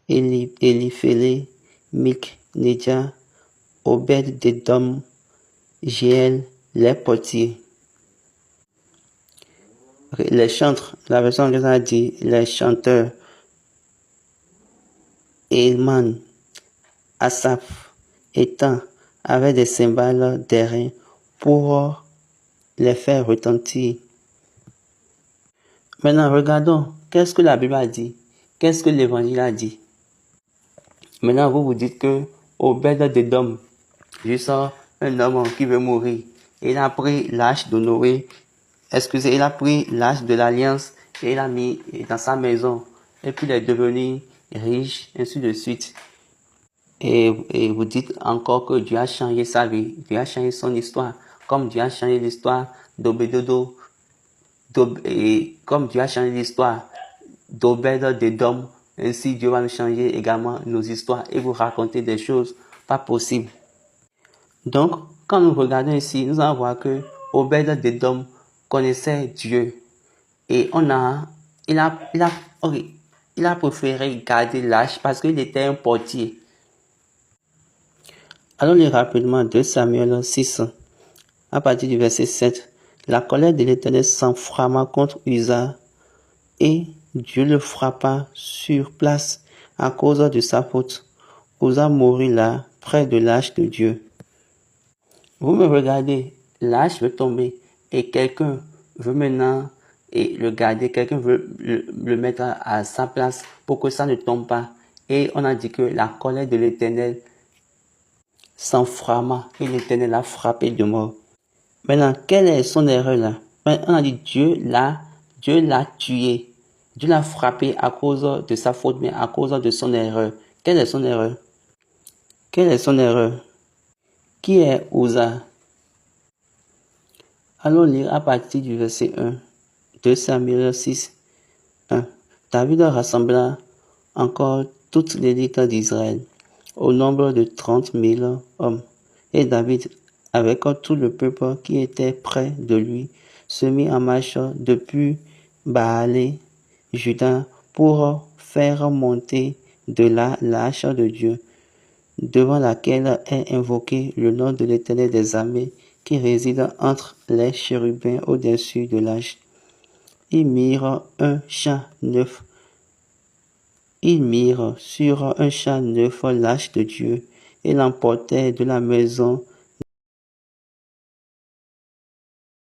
Eliphélé, Miknédia, Obed-Dédom, Jéel, les portiers. Les chantres, la version anglaise a dit les chanteurs, Héman, Asaph, Étan, avec des cymbales d'airain pour les faire retentir. Maintenant, regardons, qu'est-ce que la Bible a dit? Qu'est-ce que l'Évangile a dit? Maintenant, vous vous dites que Obed-Dédom, juste un homme qui veut mourir, il a pris l'arche de Noé, il a pris l'arche de l'Alliance et il l'a mis dans sa maison. Et puis il est devenu riche, ainsi de suite. Et vous dites encore que Dieu a changé sa vie, Dieu a changé son histoire, comme Dieu a changé l'histoire d'Obed-Dédom, comme Dieu a changé l'histoire d'Obed-Dédom, ainsi Dieu va nous changer également nos histoires et vous raconter des choses pas possibles. Donc, quand nous regardons ici, nous allons voir que Obed-Dédom connaissait Dieu et il a préféré garder l'arche parce qu'il était un portier. Allons lire rapidement 2 Samuel 6, à partir du verset 7. La colère de l'Éternel s'enflamma contre Uza et Dieu le frappa sur place à cause de sa faute. Uza mourut là, près de l'arche de Dieu. Vous me regardez, l'arche veut tomber et quelqu'un veut maintenant le garder, quelqu'un veut le mettre à sa place pour que ça ne tombe pas. Et on a dit que la colère de l'Éternel s'enflamma et l'Éternel l'a frappé de mort. Maintenant, quelle est son erreur là? On a dit Dieu l'a tué. Dieu l'a frappé à cause de sa faute, mais à cause de son erreur. Quelle est son erreur? Quelle est son erreur? Qui est Uza? Allons lire à partir du verset 1, 2 Samuel 6, 1. David rassembla encore toute l'élite d'Israël, au nombre de 30 000 hommes. Et David, avec tout le peuple qui était près de lui, se mit en marche depuis Baalé, Juda, pour faire monter de là l'arche de Dieu, devant laquelle est invoqué le nom de l'Éternel des armées, qui réside entre les chérubins au-dessus de l'arche. Ils mirent sur un champ neuf l'arche de Dieu et l'emportèrent de la maison